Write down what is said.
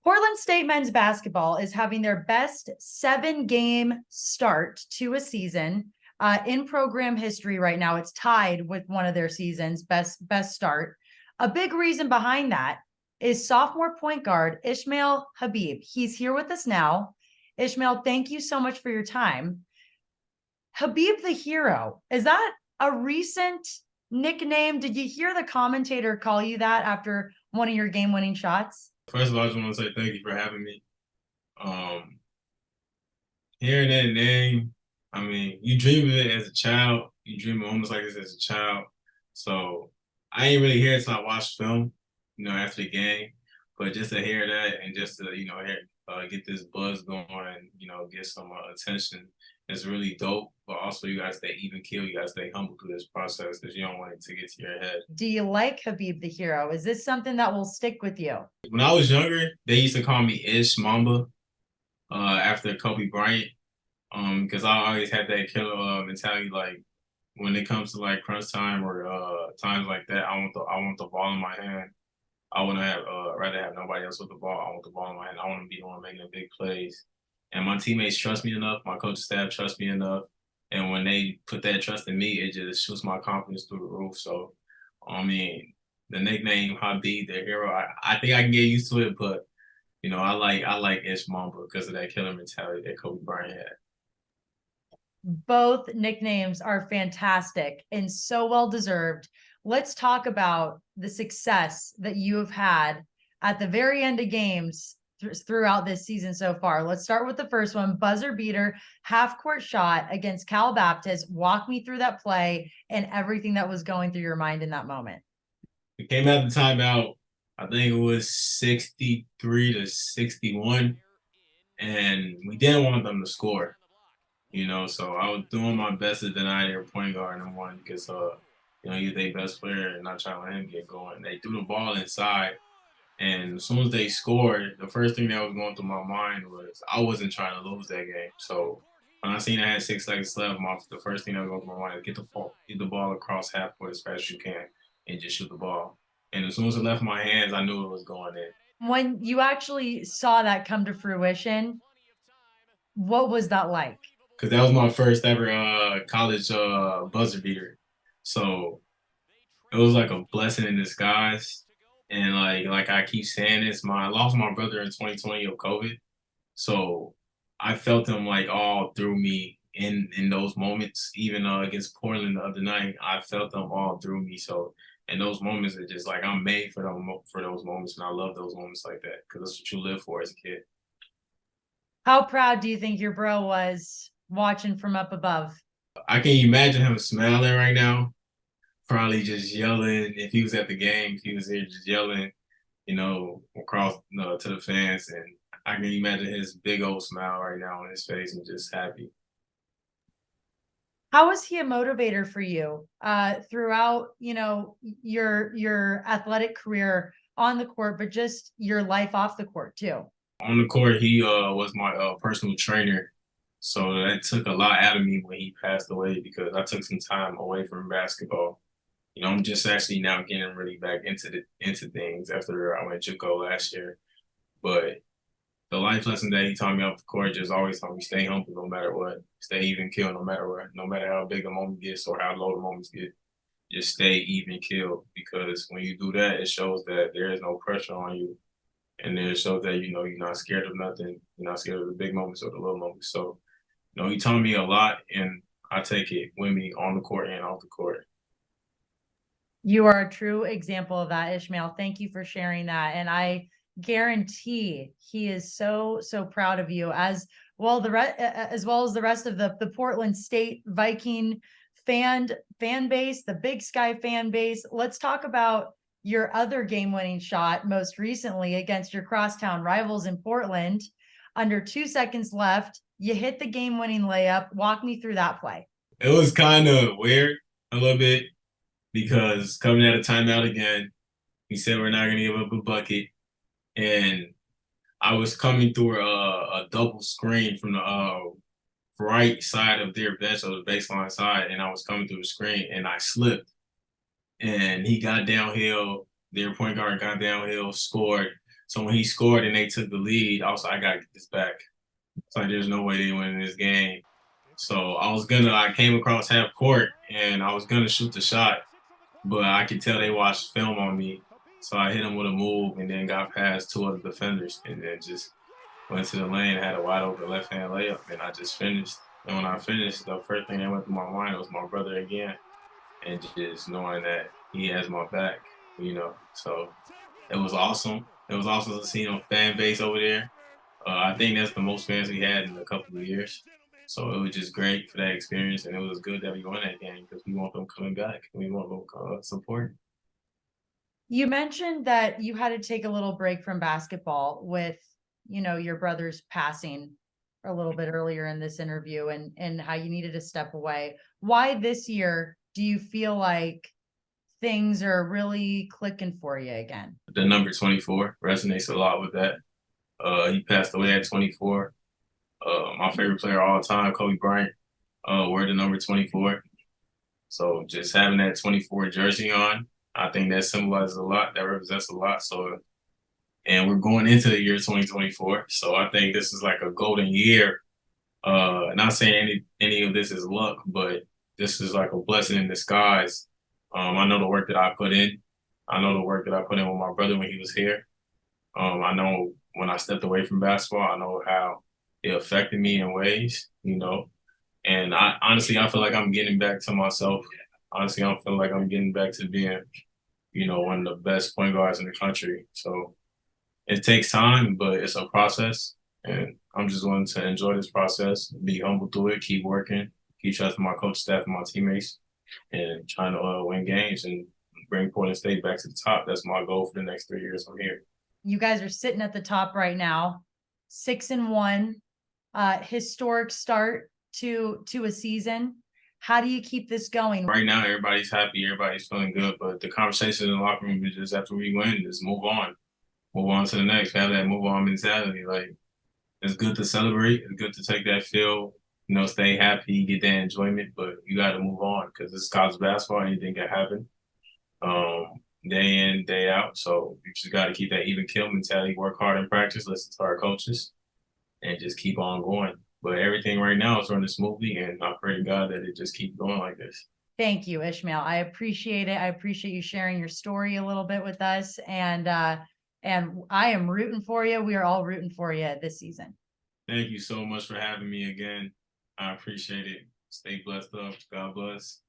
Portland State men's basketball is having their best 7-game start to a season in program history right now. It's tied with one of their seasons best start. A big reason behind that is sophomore point guard Ismail Habib. He's here with us now. Ismail, thank you so much for your time. Habib the Hero, is that a recent nickname? Did you hear the commentator call you that after one of your game-winning shots? First of all, I just want to say thank you for having me. Um, Hearing that name, I mean, you dream of it as a child. You dream of moments like this as a child. So I ain't really hear it until I watched film, after the game. But just to hear that and just to, get this buzz going and, get some attention is really dope. But also, you got to stay even keel. You got to stay humble through this process because you don't want it to get to your head. Do you like Habib the Hero? Is this something that will stick with you? When I was younger, they used to call me Ish Mamba after Kobe Bryant. Because I always had that killer mentality. Like when it comes to like crunch time or times like that, I want the ball in my hand. I want to have rather have nobody else with the ball. I want the ball in my hand. I want to be the one making the big plays. And my teammates trust me enough. My coaching staff trust me enough. And when they put that trust in me, it just shoots my confidence through the roof. So, I mean, the nickname Habib, the hero, I think I can get used to it. But I like Ish Mamba because of that killer mentality that Kobe Bryant had. Both nicknames are fantastic and so well deserved. Let's talk about the success that you have had at the very end of games throughout this season so far. Let's start with the first one, buzzer beater, half court shot against Cal Baptist. Walk me through that play and everything that was going through your mind in that moment. We came out the timeout. I think it was 63-61, and we didn't want them to score. So I was doing my best to deny their point guard number one because he's their best player and not trying to let him get going. They threw the ball inside, and as soon as they scored, the first thing that was going through my mind was I wasn't trying to lose that game. So when I seen I had 6 seconds left, the first thing that was going through my mind is get the ball across half court as fast as you can, and just shoot the ball. And as soon as it left my hands, I knew it was going in. When you actually saw that come to fruition, what was that like? Because that was my first ever college buzzer beater. So it was like a blessing in disguise. And like I keep saying this, I lost my brother in 2020 of COVID. So I felt him like all through me in those moments. Even against Portland the other night, I felt them all through me. So in those moments, it's just like I'm made for those moments, and I love those moments like that because that's what you live for as a kid. How proud do you think your bro was watching from up above? I can imagine him smiling right now, probably just yelling. If he was at the game, if he was there just yelling, across to the fans. And I can imagine his big old smile right now on his face and just happy. How was he a motivator for you throughout, your athletic career on the court, but just your life off the court too? On the court, he was my personal trainer. So that took a lot out of me when he passed away because I took some time away from basketball. I'm just actually now getting really back into things after I went JUCO last year. But the life lesson that he taught me off the court just always taught me stay humble no matter what, stay even kill no matter what, no matter how big a moment gets or how low the moments get. Just stay even kill because when you do that, it shows that there is no pressure on you, and it shows that you're not scared of nothing. You're not scared of the big moments or the little moments. So he taught me a lot, and I take it with me on the court and off the court. You are a true example of that, Ishmael. Thank you for sharing that. And I guarantee he is so, so proud of you as well, as well as the rest of the Portland State Viking fan base, the Big Sky fan base. Let's talk about your other game-winning shot most recently against your crosstown rivals in Portland. Under 2 seconds left, you hit the game-winning layup. Walk me through that play. It was kind of weird a little bit because coming out of timeout again, we said we're not going to give up a bucket. And I was coming through a double screen from the right side of their bench, so the baseline side, and I was coming through the screen, and I slipped. And he got downhill. Their point guard got downhill, scored. So when he scored and they took the lead, I was like, I gotta get this back. It's like there's no way they win this game. So I came across half court and I was gonna shoot the shot, but I could tell they watched film on me. So I hit him with a move and then got past two other defenders and then just went to the lane, had a wide open left hand layup, and I just finished. And when I finished, the first thing that went through my mind was my brother again, and just knowing that he has my back, you know. So it was awesome. It was awesome to see him fan base over there. I think that's the most fans we had in a couple of years. So it was just great for that experience, and it was good that we won that game because we want them coming back. We want them supporting. You mentioned that you had to take a little break from basketball with, your brother's passing a little bit earlier in this interview and how you needed to step away. Why this year do you feel like things are really clicking for you again? The number 24 resonates a lot with that. He passed away at 24. My favorite player of all time, Kobe Bryant, wore the number 24. So just having that 24 jersey on, I think that symbolizes a lot. That represents a lot. So, and we're going into the year 2024. So I think this is like a golden year. Not saying any of this is luck, but this is like a blessing in disguise. I know the work that I put in. I know the work that I put in with my brother when he was here. I know when I stepped away from basketball, I know how it affected me in ways, And I honestly, I feel like I'm getting back to myself. Honestly, I feel like I'm getting back to being, one of the best point guards in the country. So it takes time, but it's a process. And I'm just going to enjoy this process, be humble through it, keep working, keep trusting my coach staff and my teammates, and trying to win games and bring Portland State back to the top. That's my goal for the next 3 years I'm here. You guys are sitting at the top right now, 6-1, historic start to a season. How do you keep this going? Right now, everybody's happy, everybody's feeling good, but the conversation in the locker room is just after we win, just move on to the next, have that move on mentality. Like, it's good to celebrate, it's good to take that feel, stay happy, get that enjoyment, but you got to move on because this is college basketball, anything can happen. Day in, day out. So you just got to keep that even kill mentality, work hard in practice, listen to our coaches, and just keep on going. But everything right now is running smoothly, and I pray to God that it just keeps going like this. Thank you, Ismail. I appreciate it. I appreciate you sharing your story a little bit with us, and I am rooting for you. We are all rooting for you this season. Thank you so much for having me again. I appreciate it. Stay blessed up. God bless.